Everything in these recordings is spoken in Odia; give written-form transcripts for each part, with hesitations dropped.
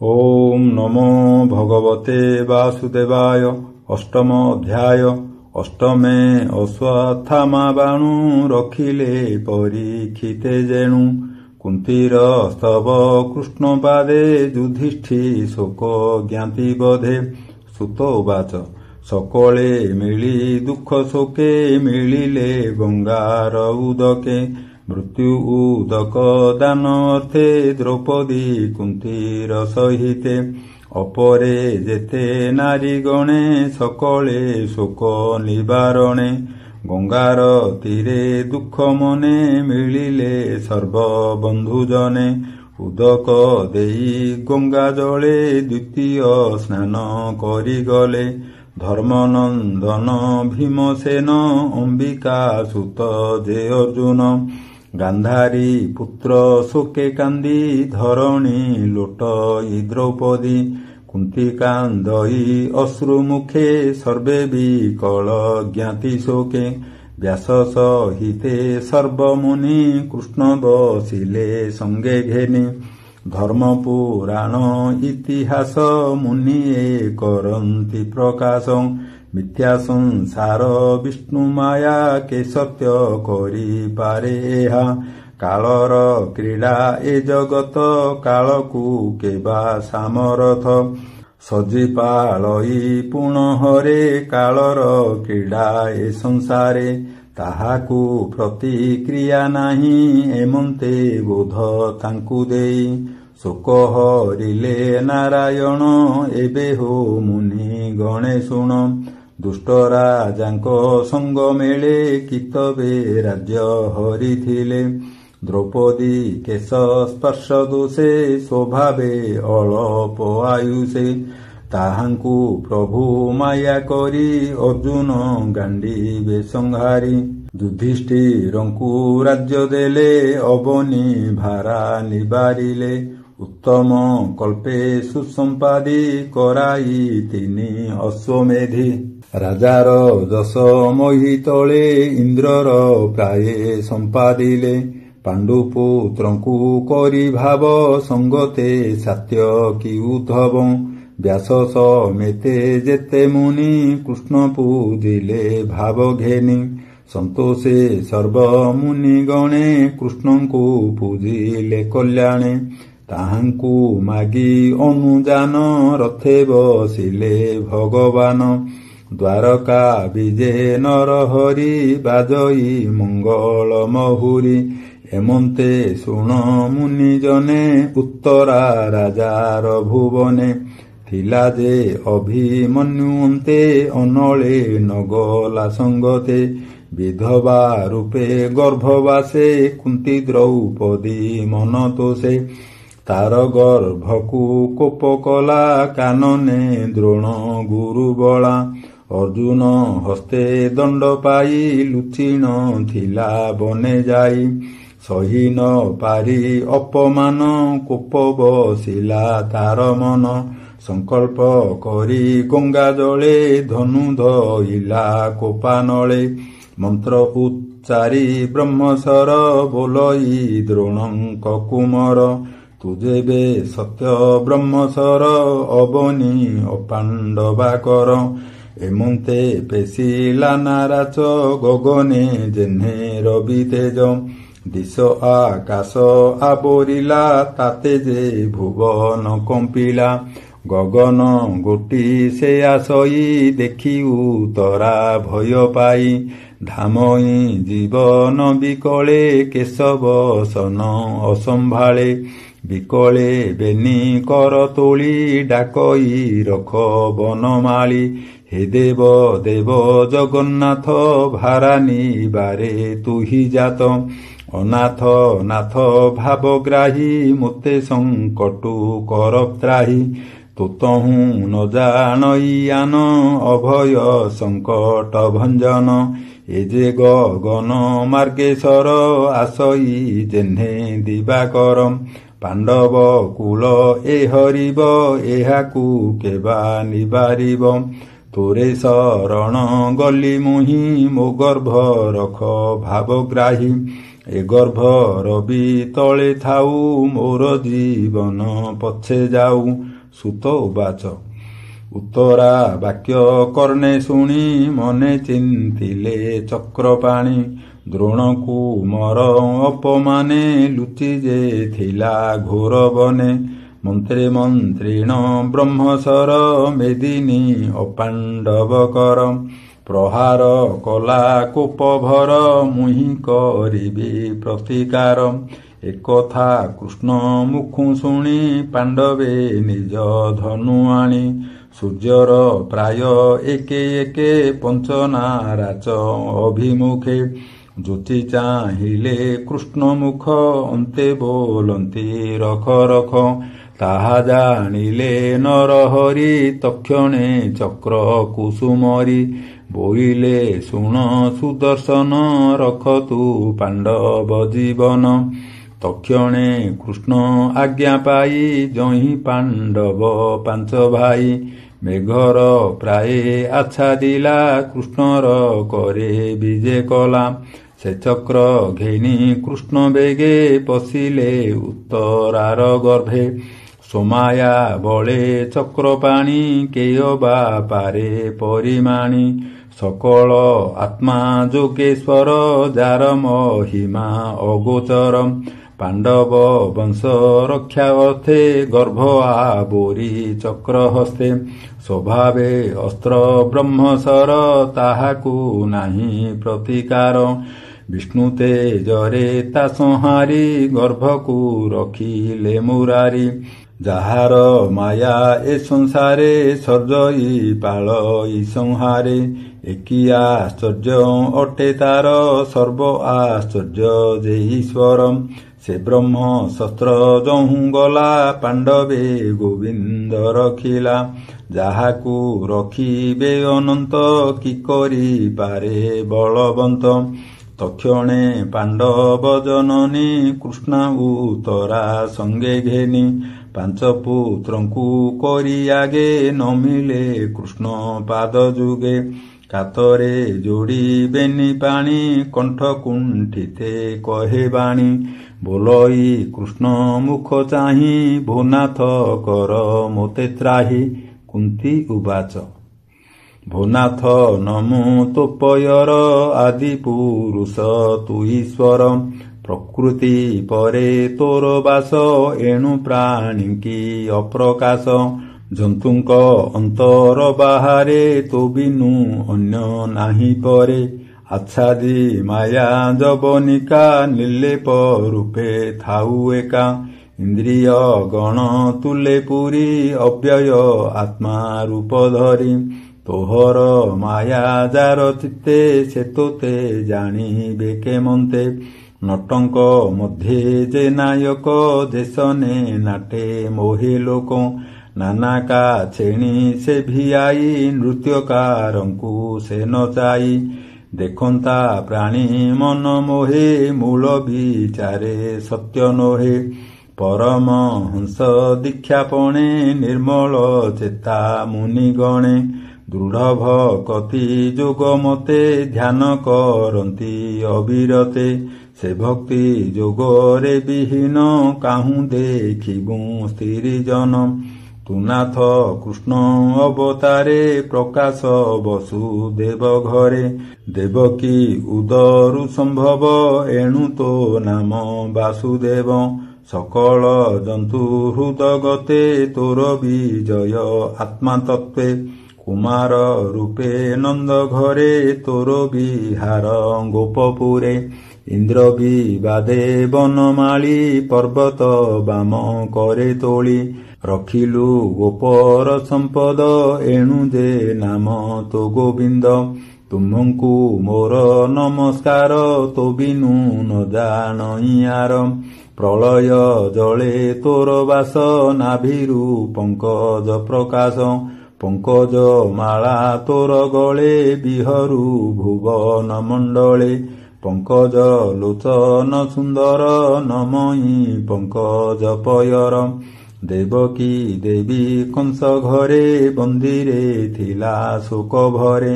ओम नमो भगवते वासुदेवाय। अष्टम अध्याय। अष्टमे अश्वत्थामा बाणु रखिले परीक्षिते जेणु। कुंतीर स्तव कृष्ण पादे युधिष्ठि शोक ज्ञाति बधे। सुतोवाच सकले मिली दुख शोके मिलिले गंगार उदके। मृत्यु उदक दान अर्थे द्रौपदी कुंतीर सहिते। अपरे जेते नारी गणे सकले शोक निवारणे। गंगार तीरे दुख मने मिलिले सर्वबंधुजने। उदक देई गंगा जले द्वितीय स्नान करिगले। धर्मनंदन भीमसेन अंबिका सुत जे अर्जुन। गांधारी पुत्र शोके कांदी धरणी लोटई द्रौपदी। कुंती कांदई अश्रुमुखे सर्वे विकल ज्ञाति शोके। व्यास सहिते सर्वमुनि कृष्ण बसिले संगे घेनि। धर्म पुराण इतिहास मुनिये करन्ति प्रकाश। मिथ्या संसार विष्णु माया के सत्य करि पारे एहा। कालर क्रीड़ा ए जगत कालकु केबा सामरथ। सजी पालई पुण हरे कालर क्रीड़ा ए संसारे। ताहाकु प्रतिक्रिया नाही एमन्ते बोध तांकु देई। शोक हरिले नारायण एबे हो मुनि गणे शुण। दुष्ट राजांको संग मेले कितबे राज्य हरिथिले। द्रौपदी केश स्पर्श दोषे स्वभावे अल्प आयुषे। ताहांकु प्रभु माया करी अर्जुन गांडीबे संहारी। युधिष्ठिरंकु राज्य देले अवनी भारा निबारिले। उत्तम कल्पे सुसंपादी कराई तिनि अश्वमेधि। राजार जस मोहि तले इंद्रर प्राये संपादिले। पांडुपुत्रंकु करि भाव संगते सात्यकी उद्धव। व्यास समेते जेते मुनि कृष्ण पूजिले भाव घेनि। संतोषे सर्व मुनि गणे कृष्णंकु पूजिले कल्याणे। ताहांकु मागी अनुजान रथे बसिले भगवान। द्वारका विजे नरहरि बाजई मंगल महुरी। एमन्ते शुण मुनि जने उत्तरा राजार भुवने। थिला जे अभिमन्युन्ते अनले नगला संगते। विधवा रूपे गर्भवासे कुंती द्रौपदी मन तोषे। तार गर्भकु कोप कला कानने द्रोण गुरु बला। अर्जुन हस्ते दंड पाई लुचिण थिला बने जाई। सही न पारी अपमान कोप बसिला तार मन। संकल्प करी गंगा जले धनु धइला कोपानले। मंत्र उच्चारी ब्रह्मसर बोलई द्रोणंक कुमर। तुजेबे सत्य ब्रह्मसर अवनी अपांडवा कर। एमन्ते पेशिला नाराच गगने जेन्हे रवि तेज। दिश आकाश आबोरिला ताते जे भुवन कंपिला। गगन गोटी से आसई देखि उतरा भय पाई। धामई जीवन विकले केशव सन असंभाळे। विकले बेनी कर तोली डाकई रख बनमाली। हे देव देव जगन्नाथ भारानी बारे तुही जात। अनाथ नाथ भावग्राही मुते संकटु कर त्राही। तोतहु न जानईयान अभय संकट भंजन। ए जे गगन मार्गेश्वर आसई जेन्हे दिवाकर। पांडव कुल ए हरिब एहाकु केबा निबारिब। तोरे शरण गली मुहि मो गर्भ रख भावग्राही। ଏ ଗର୍ଭର ବି ତଳେ ଥାଉ ମୋର ଜୀବନ ପଛେ ଯାଉ। ସୁତ ଉବାଚ ଉତ୍ତରା ବାକ୍ୟ କର୍ଣ୍ଣେ ଶୁଣି ମନେ ଚିନ୍ତିଲେ ଚକ୍ରପାଣି। ଦ୍ରୋଣକୁ ମର ଅପମାନେ ଲୁଚି ଯେ ଥିଲା ଘୋର ବନେ। ମନ୍ତ୍ରେ ମନ୍ତ୍ରୀଣ ବ୍ରହ୍ମସର ମେଦିନୀ ଅପାଣ୍ଡବ କର। ପ୍ରହାର କଲା କୋପଭର ମୁହିଁ କରିବି ପ୍ରତିକାର। ଏକଥା କୃଷ୍ଣ ମୁଖୁ ଶୁଣି ପାଣ୍ଡବେ ନିଜ ଧନୁ ଆଣି। ସୂର୍ଯ୍ୟର ପ୍ରାୟ ଏକେ ଏକେ ପଞ୍ଚନାରାଚ ଅଭିମୁଖେ। ଜ୍ୟୋତି ଚାହିଁଲେ କୃଷ୍ଣ ମୁଖ ଅନ୍ତେ ବୋଲନ୍ତି ରଖ ରଖ। ତାହା ଜାଣିଲେ ନରହରି ତକ୍ଷଣେ ଚକ୍ର କୁସୁମରି। ବୋଇଲେ ଶୁଣ ସୁଦର୍ଶନ ରଖ ତୁ ପାଣ୍ଡବ ଜୀବନ। ତକ୍ଷଣେ କୃଷ୍ଣ ଆଜ୍ଞା ପାଇ ଯହିଁ ପାଣ୍ଡବ ପାଞ୍ଚ ଭାଇ। ମେଘର ପ୍ରାୟ ଆଚ୍ଛାଦିଲା କୃଷ୍ଣର କରେ ବିଜେ କଲା। ସେ ଚକ୍ର ଘେନି କୃଷ୍ଣ ବେଗେ ପଶିଲେ ଉତ୍ତରାର ଗର୍ଭେ। ସୋମାୟା ବଳେ ଚକ୍ରପାଣି କେୟ ବା ପାରେ ପରିମାଣି। ସକଳ ଆତ୍ମା ଯୋଗେଶ୍ୱର ଯାର ମହିମା ଅଗୋଚର। ପାଣ୍ଡବ ବଂଶ ରକ୍ଷା ଅର୍ଥେ ଗର୍ଭ ଆବୋରି ଚକ୍ର ହସ୍ତେ। ସ୍ୱଭାବେ ଅସ୍ତ୍ର ବ୍ରହ୍ମସର ତାହାକୁ ନାହିଁ ପ୍ରତିକାର। ବିଷ୍ଣୁ ତେଜରେ ତା ସଂହାରି ଗର୍ଭକୁ ରଖିଲେ ମୁରାରି। ଯାହାର ମାୟା ଏ ସଂସାରେ ସର୍ଜଇ ପାଳଇ ସଂହାରେ। ଏକି ଆଶ୍ଚର୍ଯ୍ୟ ଅଟେ ତାର ସର୍ବ ଆଶ୍ଚର୍ଯ୍ୟ ଯେ ଈଶ୍ୱର। ସେ ବ୍ରହ୍ମ ଶସ୍ତ୍ର ଯହୁଁ ଗଲା ପାଣ୍ଡବେ ଗୋବିନ୍ଦ ରଖିଲା। ଯାହାକୁ ରଖିବେ ଅନନ୍ତ କି କରିପାରେ ବଳବନ୍ତ। ତକ୍ଷଣେ ପାଣ୍ଡବ ଜନନୀ କୃଷ୍ଣା ଉତ୍ତରା ସଙ୍ଗେ ଘେନି। ପାଞ୍ଚ ପୁତ୍ରଙ୍କୁ କରି ଆଗେ ନମିଲେ କୃଷ୍ଣ ପାଦ ଯୁଗେ। କାତରେ ଯୋଡ଼ିବେନି ପାଣି କଣ୍ଠ କୁଣ୍ଠିତେ କହେ ବାଣୀ। ବୋଲଇ କୃଷ୍ଣ ମୁଖ ଚାହିଁ ଭୋନାଥ କର ମୋତେ ତ୍ରାହି। କୁନ୍ତି ଉବାଚ ଭୋନାଥ ନମୋ ତୋପୟର ଆଦି ପୁରୁଷ ତୁ ଈଶ୍ୱର। ପ୍ରକୃତି ପରେ ତୋର ବାସ ଏଣୁ ପ୍ରାଣୀ କି ଅପ୍ରକାଶ। ଜନ୍ତୁଙ୍କ ଅନ୍ତର ବାହାରେ ତୋ ବିନୁ ଅନ୍ୟ ନାହିଁ ପରେ। ଆଚ୍ଛାଦି ମାୟା ଜବନିକା ନିର୍ଲେପ ରୂପେ ଥାଉ ଏକା। ଇନ୍ଦ୍ରିୟ ଗଣ ତୁଲେ ପୁରୀ ଅବ୍ୟୟ ଆତ୍ମା ରୂପ ଧରି। ତୋହର ମାୟା ଯାର ଚିତ୍ତେ ସେ ତୋତେ ଜାଣିବେ କେମନ୍ତେ। ନଟଙ୍କ ମଧ୍ୟରେ ଯେ ନାୟକ ଦେଶନେ ନାଟେ ମୋହେ ଲୋକ। ନାନା କାଛେଣି ସେ ଭିଆଇ ନୃତ୍ୟକାରଙ୍କୁ ସେ ନଚାଇ। ଦେଖନ୍ତା ପ୍ରାଣୀ ମନ ମୋହେ ମୂଳ ବିଚାରେ ସତ୍ୟ ନୋହେ। ପରମହଂସ ଦୀକ୍ଷାପଣେ ନିର୍ମଳ ଚେତା ମୁନିଗଣେ। ଦୃଢ଼ ଭକତି ଯୋଗ ମତେ ଧ୍ୟାନ କରନ୍ତି ଅବିରତେ। ସେ ଭକ୍ତି ଯୋଗରେ ବିହୀନ କାହୁଁ ଦେଖିବୁଁ ସ୍ତ୍ରୀ ଜନ। ତୁନାଥ କୃଷ୍ଣ ଅବତାରେ ପ୍ରକାଶ ବସୁଦେବ ଘରେ। ଦେବକୀ ଉଦରୁ ସମ୍ଭବ ଏଣୁ ତୋ ନାମ ବାସୁଦେବ। ସକଳ ଜନ୍ତୁ ହୃଦଗତେ ତୋର ବିଜୟ ଆତ୍ମା ତତ୍ତ୍ୱେ। କୁମାର ରୂପେ ନନ୍ଦ ଘରେ ତୋର ବିହାର ଗୋପପୁରେ। ଇନ୍ଦ୍ର ବିବାଦେ ବନମାଳି ପର୍ବତ ବାମ କରେ ତୋଳି। ରଖିଲୁ ଗୋପର ସମ୍ପଦ ଏଣୁ ଯେ ନାମ ତୋ ଗୋବିନ୍ଦ। ତୁମ୍ଭଙ୍କୁ ମୋର ନମସ୍କାର ତୋ ବିନୁ ନ ଜାଣଇଆର। ପ୍ରଳୟ ଜଳେ ତୋର ବାସ ନାଭିରୁ ପଙ୍କଜ ପ୍ରକାଶ। ପଙ୍କଜ ମାଳା ତୋର ଗଳେ ବିହରୁ ଭୁବନ ମଣ୍ଡଳେ। ପଙ୍କଜ ଲୋଚନ ସୁନ୍ଦର ନମଇ ପଙ୍କଜ ପୟର। ଦେବକୀ ଦେବୀ କଂସ ଘରେ ବନ୍ଦୀରେ ଥିଲା ଶୋକ ଭରେ।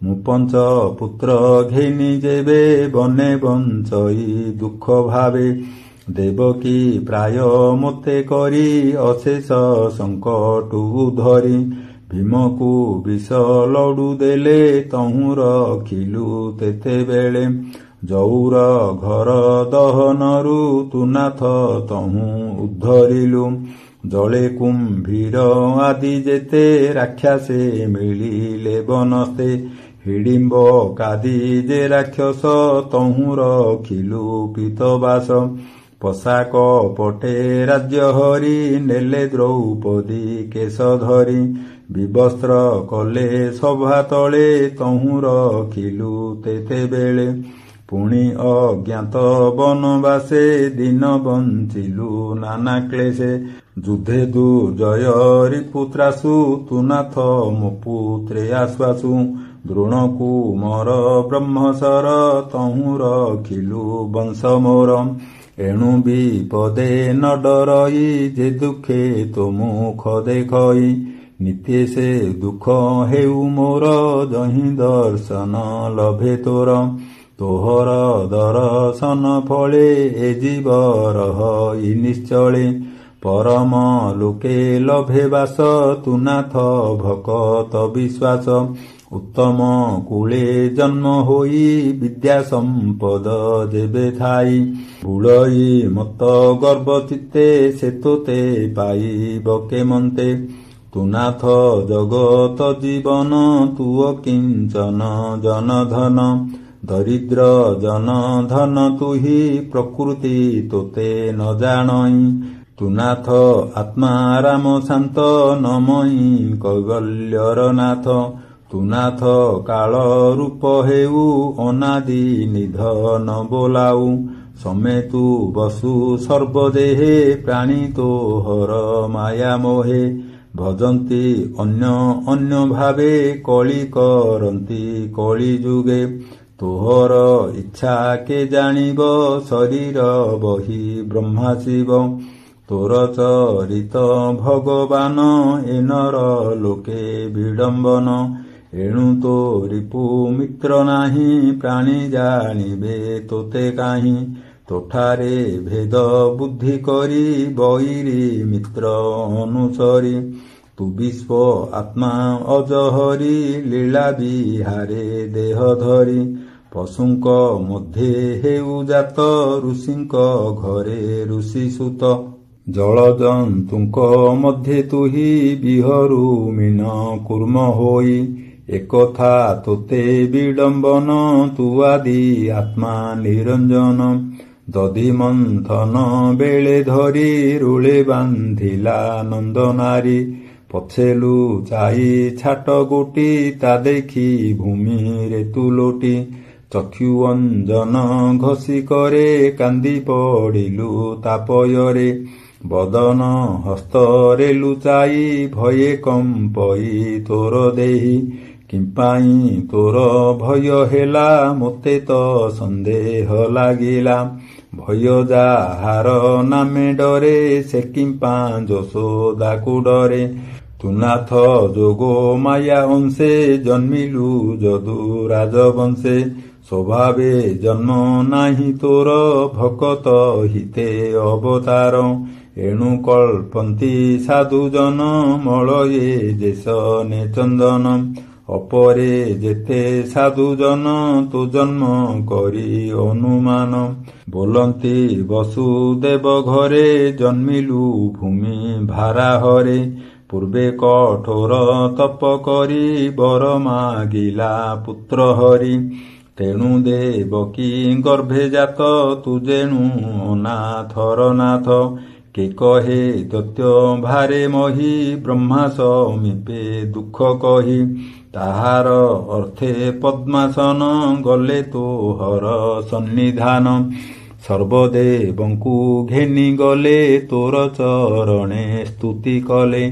ମୁଁ ପଞ୍ଚ ପୁତ୍ର ଘେନି ଯେବେ ବନେ ବଞ୍ଚଇ ଦୁଃଖ ଭାବେ ଦେବକୀ ପ୍ରାୟ ମୋତେ କରି ଅଶେଷ ସଙ୍କଟୁ ଧରି ଭୀମକୁ ବିଷ ଲଡୁ ଦେଲେ ତହୁଁ ରଖିଲୁ ତେତେବେଳେ ଯଉର ଘର ଦହନରୁ ତୁନାଥ ତହୁଁ ଉଦ୍ଧରିଲୁ ଜଳେ କୁମ୍ଭୀର ଆଦି ଯେତେ ରାକ୍ଷାସେ ମିଳିଲେ ବନସ୍ତେ ହିଡିମ୍ବ କାଦି ଯେ ରାକ୍ଷସ ତହୁଁ ରଖିଲୁ ପୀତବାସ ପୋଷାକ ପଟେ ରାଜ୍ୟ ହରି ନେଲେ ଦ୍ରୌପଦୀ କେଶ ଧରି ବିବସ୍ତ୍ର କଲେ ସଭା ତଳେ ତହୁଁ ରଖିଲୁ ତେତେବେଳେ ପୁଣି ଅଜ୍ଞାତ ବନବାସେ ଦିନ ବଞ୍ଚିଲୁ ନାନା କ୍ଲେଶେ ଯୁଦ୍ଧେ ଦୁର୍ଜୟ ରିପୁତ୍ରାସୁ ତୁନାଥ ମୋ ପୁତ୍ରେ ଆଶ୍ୱାସୁ ଦ୍ରୋଣକୁ ମୋର ବ୍ରହ୍ମସର ତହୁଁ ରଖିଲୁ ବଂଶ ମୋର ଏଣୁ ବିପଦେ ନ ଡରଇ ଯେ ଦୁଃଖେ ତୋ ମୁଖ ଦେଖଇ ନିତ୍ୟ ସେ ଦୁଃଖ ହେଉ ମୋର ଯହିଁ ଦର୍ଶନ ଲଭେ ତୋର ତୋହର ଦର୍ଶନ ଫଳେ ଏ ଜୀବର ହଇ ନିଶ୍ଚଳେ ପରମ ଲୋକେ ଲଭେ ବାସ ତୁନାଥ ଭକତ ବିଶ୍ୱାସ ଉତ୍ତମ କୁଳେ ଜନ୍ମ ହୋଇ ବିଦ୍ୟା ସମ୍ପଦ ଯେବେ ଥାଇ ବୁଳଇ ମତ ଗର୍ବ ଚିତ୍ତେ ସେ ତୋତେ ପାଇବ କେମନ୍ତେ ତୁନାଥ ଜଗତ ଜୀବନ ତୁଅ କିଞ୍ଚନ ଜନଧନ ଦରିଦ୍ର ଜନ ଧନ ତୁହି ପ୍ରକୃତି ତୋତେ ନ ଜାଣଇ ତୁନାଥ ଆତ୍ମା ରାମ ଶାନ୍ତ ନମଇ କୈବଲ୍ୟର ନାଥ ତୁନାଥ କାଳ ରୂପ ହେଉ ଅନାଦି ନିଧନ ବୋଲାଉ ସಮೇତୁ ବସୁ ସର୍ବଦେହେ ପ୍ରାଣୀ ତୋହର ମାୟା ମୋହେ ଭଜନ୍ତି ଅନ୍ୟ ଅନ୍ୟ ଭାବେ କଳି କରନ୍ତି କଳି ଯୁଗେ ତୋହର ଇଚ୍ଛା କେ ଜାଣିବ ଶରୀର ବହି ବ୍ରହ୍ମା ଶିବ ତୋର ଚରିତ ଭଗବାନ ଏନର ଲୋକେ ବିଡମ୍ବନ ଏଣୁ ତୋ ରିପୁ ମିତ୍ର ନାହିଁ ପ୍ରାଣୀ ଜାଣିବେ ତୋତେ କାହିଁ ତୋଠାରେ ଭେଦ ବୁଦ୍ଧି କରି ବୈରୀ ମିତ୍ର ଅନୁସରି ତୁ ବିଶ୍ୱ ଆତ୍ମା ଅଜହରି ଲୀଳା ବିହାରେ ଦେହ ଧରି ପଶୁଙ୍କ ମଧ୍ୟେ ହେଉ ଜାତ ଋଷିଙ୍କ ଘରେ ଋଷି ସୁତ ଜଳଜନ୍ତୁଙ୍କ ମଧ୍ୟେ ତୁହି ବିହରୁ ମୀନ କୁର୍ମ ହୋଇ ଏକଥା ତୋତେ ବିଡମ୍ବନ ତୁ ଆଦି ଆତ୍ମା ନିରଞ୍ଜନ ଦଧି ମନ୍ଥନ ବେଳେ ଧରି ରୁଳେ ବାନ୍ଧିଲା ନନ୍ଦ ନାରୀ ପଛେ ଲୁଚାଇ ଛାଟ ଗୋଟି ତା ଦେଖି ଭୂମିରେ ତୁ ଲୋଟି ଚକ୍ଷୁ ଅଞ୍ଜନ ଘଷି କରେ କାନ୍ଦି ପଡ଼ିଲୁ ତାପୟରେ ବଦନ ହସ୍ତରେ ଲୁଚାଇ ଭୟେ କମ୍ପଇ ତୋର ଦେହି କିମ୍ପାଇଁ ତୋର ଭୟ ହେଲା ମୋତେ ତ ସନ୍ଦେହ ଲାଗିଲା ଭୟ ଯାହାର ନାମେ ଡରେ ସେ କିମ୍ପା ଯଶୋଦାକୁ ଡରେ ତୁନାଥ ଯୋଗ ମାୟା ଅଂଶେ ଜନ୍ମିଲୁ ଯଦୁ ରାଜବଂଶେ ସ୍ୱଭାବେ ଜନ୍ମ ନାହିଁ ତୋର ଭକତ ହିତେ ଅବତାର ଏଣୁ କଳ୍ପନ୍ତି ସାଧୁଜନ ମଳୟେ ଯେସନେ ଚନ୍ଦନ ଅପରେ ଯେତେ ସାଧୁଜନ ତୁ ଜନ୍ମ କରି ଅନୁମାନ ବୋଲନ୍ତି ବସୁଦେବ ଘରେ ଜନ୍ମିଲୁ ଭୂମି ଭାରାହରେ ପୂର୍ବେ କଠୋର ତପ କରି ବର ମାଗିଲା ପୁତ୍ର ହରି ତେଣୁ ଦେବକୀ ଗର୍ଭେ ଜାତ ତୁ ଯେଣୁ ଅନାଥର ନାଥ କେ କହେ ଦୈତ୍ୟ ଭାରେ ମହି ବ୍ରହ୍ମା ସମୀପେ ଦୁଃଖ କହି ତାହାର ଅର୍ଥେ ପଦ୍ମାସନ ଗଲେ ତୋହର ସନ୍ନିଧାନ ସର୍ବଦେବଙ୍କୁ ଘେନି ଗଲେ ତୋର ଚରଣେ ସ୍ତୁତି କଲେ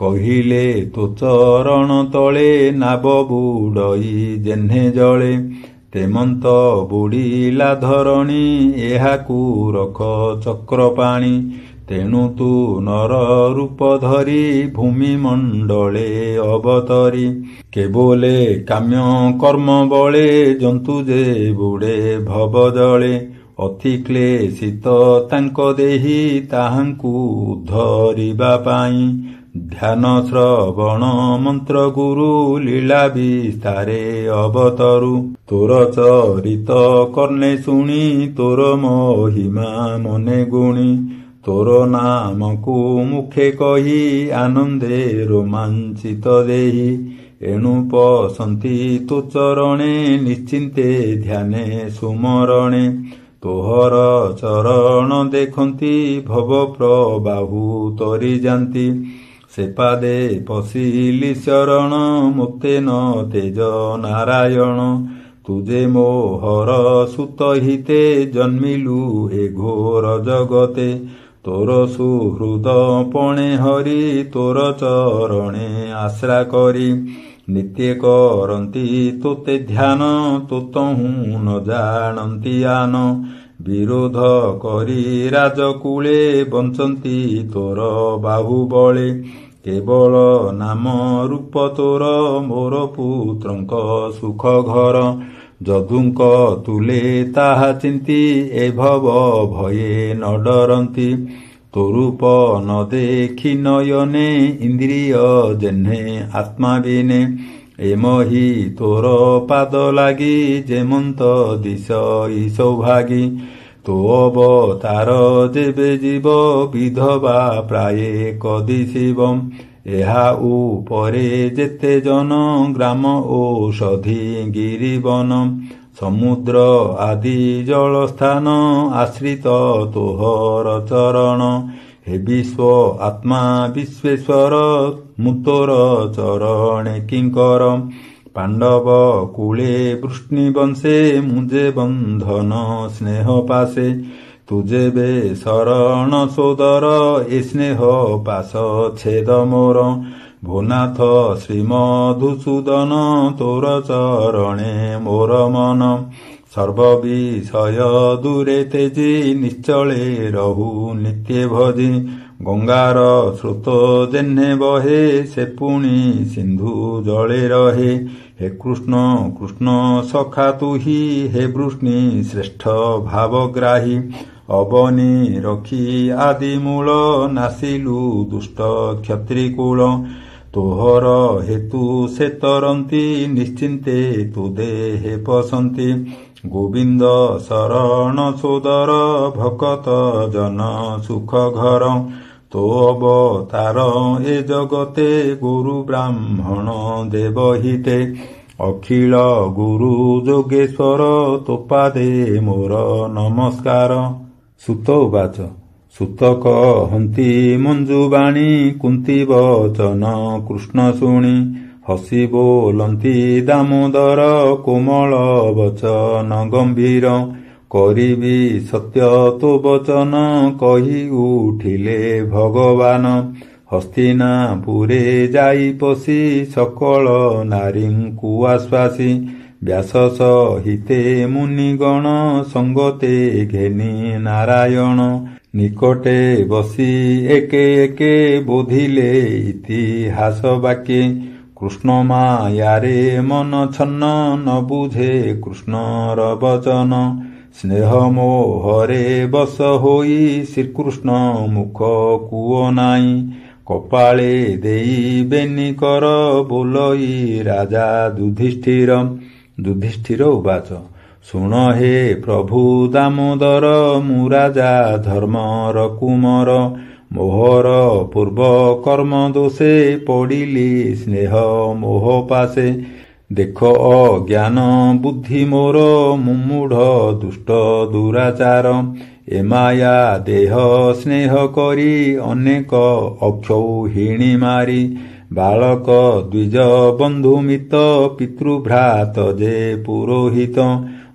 କହିଲେ ତୋ ଚରଣ ତଳେ ନାବ ବୁଡ଼ଇ ଯେହ୍ନେ ଜଳେ ତେମନ୍ତ ବୁଡ଼ିଲା ଧରଣୀ ଏହାକୁ ରଖ ଚକ୍ର ପାଣି ତେଣୁ ତୁ ନର ରୂପ ଧରି ଭୂମି ମଣ୍ଡଳେ ଅବତରି କେବଲେ କାମ୍ୟ କର୍ମ ବଳେ ଜନ୍ତୁ ଯେ ବୁଡ଼େ ଭବ ଜଳେ ଅତି କ୍ଲେଶିତ ତାଙ୍କ ଦେହି ତାହାଙ୍କୁ ଧରିବା ପାଇଁ ଧ୍ୟାନ ଶ୍ରବଣ ମନ୍ତ୍ର ଗୁରୁ ଲୀଳା ବିସ୍ତାରେ ଅବତରୁ ତୋର ଚରିତ କର୍ଣ୍ଣେ ଶୁଣି ତୋର ମହିମା ମନେ ଗୁଣି ତୋର ନାମକୁ ମୁଖେ କହି ଆନନ୍ଦେ ରୋମାଞ୍ଚିତ ଦେହି ଏଣୁ ପସନ୍ତି ତୋ ଚରଣେ ନିଶ୍ଚିନ୍ତେ ଧ୍ୟାନେ ସୁମରଣେ ତୋହର ଚରଣ ଦେଖନ୍ତି ଭବ ପ୍ରବାହୁ ତରି ଯାନ୍ତି ସେପାଦେ ପଶିଲି ଶରଣ ମୋତେ ନ ତେଜ ନାରାୟଣ ତୁଜେ ମୋହର ସୁତ ହିତେ ଜନ୍ମିଲୁ ଏ ଘୋର ଜଗତେ ତୋର ସୁହୃଦ ପଣେ ହରି ତୋର ଚରଣେ ଆଶ୍ରା କରି ନିତ୍ୟ କରନ୍ତି ତୋତେ ଧ୍ୟାନ ତୋତହୁଁ ନ ଜାଣନ୍ତି ଆନ ବିରୋଧ କରି ରାଜକୂଳେ ବଞ୍ଚନ୍ତି ତୋର ବାହୁବଳେ କେବଳ ନାମ ରୂପ ତୋର ମୋର ପୁତ୍ରଙ୍କ ସୁଖ ଘର ଯଦୁଙ୍କ ତୁଲେ ତାହା ଚିନ୍ତି ଏ ଭବ ଭୟେ ନ ଡରନ୍ତି ତୋ ରୂପ ନ ଦେଖି ନୟନେ ଇନ୍ଦ୍ରିୟ ଯେହ୍ନେ ଆତ୍ମା ବିନେ ଏମହି ତୋର ପାଦ ଲାଗି ଯେମନ୍ତ ଦିଶ ଇ ସୌଭାଗୀ ତୋ ଅବତାର ଯେବେ ଯିବ ବିଧବା ପ୍ରାୟେ କଦିଶିବ ଏହା ଉପରେ ଯେତେ ଜନ ଗ୍ରାମ ଔଷଧି ଗିରିବନ ସମୁଦ୍ର ଆଦି ଜଳସ୍ଥାନ ଆଶ୍ରିତ ତୋହର ଚରଣ ହେ ବିଶ୍ୱ ଆତ୍ମା ବିଶ୍ୱେଶ୍ୱର ମୁଁ ତୋର ଚରଣେ କିଙ୍କର ପାଣ୍ଡବ କୂଳେ ବୃଷ୍ଣି ବଂଶେ ମୁଜେ ବନ୍ଧନ ସ୍ନେହ ପାଶେ ତୁଜେବେ ଶରଣ ସୋଦର ଏ ସ୍ନେହ ପାଶ ଛେଦ ମୋର ଭୋନାଥ ଶ୍ରୀମଧୁସୂଦନ ତୋର ଚରଣେ ମୋର ମନ ସର୍ବବିଷୟ ଦୂରେ ତେଜି ନିଶ୍ଚଳେ ରହୁ ନିତ୍ୟ ଭଜି ଗଙ୍ଗାର ସ୍ରୋତ ଯେହ୍ନେ ବହେ ସେ ପୁଣି ସିନ୍ଧୁ ଜଳେ ରହେ ହେ କୃଷ୍ଣ କୃଷ୍ଣ ସଖା ତୁହି ହେ ବୃଷ୍ଣି ଶ୍ରେଷ୍ଠ ଭାବଗ୍ରାହୀ ଅବନି ରଖି ଆଦି ମୂଳ ନାସିଲୁ ଦୁଷ୍ଟ କ୍ଷତ୍ରିକୂଳ ତୋହର ହେତୁ ସେ ତରନ୍ତି ନିଶ୍ଚିନ୍ତେ ତୁ ଦେହେ ପସନ୍ତି ଗୋବିନ୍ଦ ଶରଣ ସୋଦର ଭକତ ଜନ ସୁଖ ଘର ତୋ ଅବତାର ଏ ଜଗତେ ଗୁରୁ ବ୍ରାହ୍ମଣ ଦେବ ହିତେ ଅଖିଳ ଗୁରୁ ଯୋଗେଶ୍ୱର ତୋ ପାଦେ ମୋର ନମସ୍କାର ସୁତ ଉବାଚ ସୁତ କହନ୍ତି ମଞ୍ଜୁବାଣୀ କୁନ୍ତି ବଚନ କୃଷ୍ଣ ଶୁଣି ହସି ବୋଲନ୍ତି ଦାମୋଦର କୋମଳ ବଚନ ଗମ୍ଭୀର କରିବି ସତ୍ୟ ତୋ ବଚନ କହି ଉଠିଲେ ଭଗବାନ ହସ୍ତିନାପୁରେ ଯାଇ ପଶି ସକଳ ନାରୀଙ୍କୁ ଆଶ୍ୱାସୀ ବ୍ୟାସ ସହିତେ ମୁନିଗଣ ସଙ୍ଗତେ ଘେନି ନାରାୟଣ ନିକଟେ ବସି ଏକେ ଏକେ ବୋଧିଲେ ଇତିହାସ ବାକ୍ୟେ କୃଷ୍ଣ ମାୟାରେ ମନ ଛନ୍ନ ନ ବୁଝେ କୃଷ୍ଣର ବଚନ ସ୍ନେହ ମୋହରେ ବଶ ହୋଇ ଶ୍ରୀକୃଷ୍ଣ ମୁଖ କୁଅ ନାଇଁ କପାଳେ ଦେଇ ବେନି କର ବୋଲଇ ରାଜା ଯୁଧିଷ୍ଠିର ଉବାଚ ଶୁଣ ହେ ପ୍ରଭୁ ଦାମୋଦର ମୁଁ ରାଜା ଧର୍ମର କୁମର ମୋହର ପୂର୍ବ କର୍ମ ଦୋଷେ ପଡ଼ିଲି ସ୍ନେହ ମୋହ ପାଶେ ଦେଖ ଅଜ୍ଞାନ ବୁଦ୍ଧି ମୋର ମୁମୂଢ଼ ଦୁଷ୍ଟ ଦୁରାଚାର ଏ ମାୟା ଦେହ ସ୍ନେହ କରି ଅନେକ ଅକ୍ଷୌହିଣୀ ମାରି ବାଳକ ଦ୍ୱିଜ ବନ୍ଧୁ ମିତ ପିତୃଭ୍ରାତ ଯେ ପୁରୋହିତ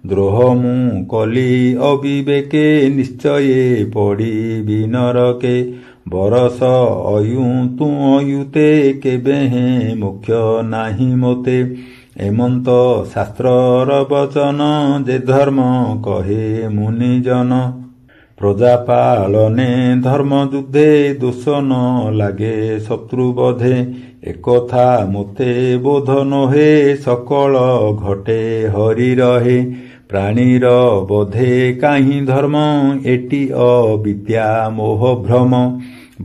ଦ୍ରୋହ ମୁଁ କଲି ଅବିବେକେ ନିଶ୍ଚୟେ ପଡ଼ିବି ନରକେ ବରଷ ଅୟୁ ତୁ ଅୟୁତେ କେବେ ହେଁ ମୋକ୍ଷ ନାହିଁ ମୋତେ ଏମନ୍ତ ଶାସ୍ତ୍ରର ବଚନ ଯେ ଧର୍ମ କହେ ମୁନିଜନ ପ୍ରଜାପାଳନେ ଧର୍ମଯୁଦ୍ଧେ ଦୋଷ ନ ଲାଗେ ଶତ୍ରୁବଧେ ଏକଥା ମୋତେ ବୋଧ ନୋହେ ସକଳ ଘଟେ ହରି ରହେ ପ୍ରାଣୀର ବୋଧେ କାହିଁ ଧର୍ମ ଏଟି ଅବିଦ୍ୟା ମୋହ ଭ୍ରମ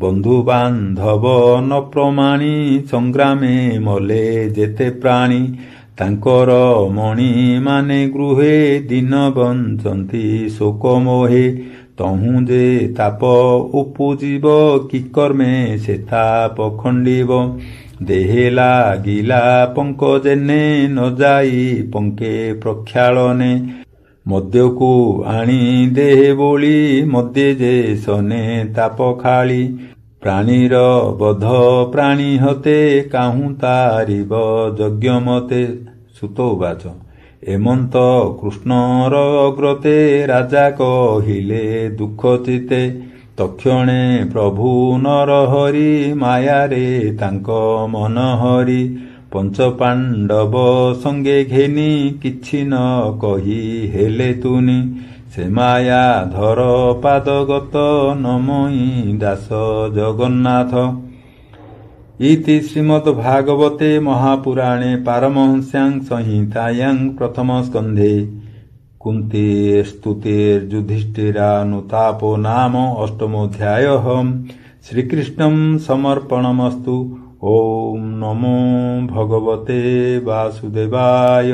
ବନ୍ଧୁ ବାନ୍ଧବ ନ ପ୍ରମାଣୀ ସଂଗ୍ରାମେ ମଲେ ଯେତେ ପ୍ରାଣୀ ତାଙ୍କର ମଣି ମାନେ ଗୃହେ ଦିନ ବଞ୍ଚନ୍ତି ଶୋକ ମୋହେ ତହୁଁ ଯେ ତାପ ଉପୁଜିବ କି କର୍ମେ ସେ ତାପ ଖଣ୍ଡିବ ଦେହେ ଲାଗିଲା ପଙ୍କ ଯେନେ ନ ଯାଇ ପଙ୍କେ ପ୍ରକ୍ଷାଳନେ ମଦ୍ୟକୁ ଆଣି ଦେହେ ବୋଳି ମଦ୍ୟେ ଯେ ସନେ ତାପ ଖାଳି ପ୍ରାଣୀର ବଧ ପ୍ରାଣୀ ହତେ କାହୁଁ ତାରିବ ଯଜ୍ଞ ମତେ ସୁତ ଉବାଚ ଏମନ୍ତ କୃଷ୍ଣର ଅଗ୍ରତେ ରାଜା କହିଲେ ଦୁଃଖ ଚିତେ ତକ୍ଷଣେ ପ୍ରଭୁ ନରହରି ମାୟାରେ ତାଙ୍କ ମନ ହରି ପଞ୍ଚପାଣ୍ଡବ ସଙ୍ଗେ ଘେନି କିଛି ନ କହି ହେଲେ ତୁନି ସେ ମାୟା ଧର ପାଦଗତ ନମଇ ଦାସ ଜଗନ୍ନାଥ। ଇତି ଶ୍ରୀମଦ୍ ଭାଗବତେ ମହାପୁରାଣେ ପାରମହଂସ୍ୟାଂ ସଂହିତାୟାଂ ପ୍ରଥମ ସ୍କନ୍ଧେ କୁନ୍ତୀସ୍ତୁତିର୍ଯୁଧିଷ୍ଠିରାनुतापो नाम अष्टमोऽध्यायः। श्रीकृष्णं समर्पणमस्तु। ओम नमो भगवते वासुदेवाय।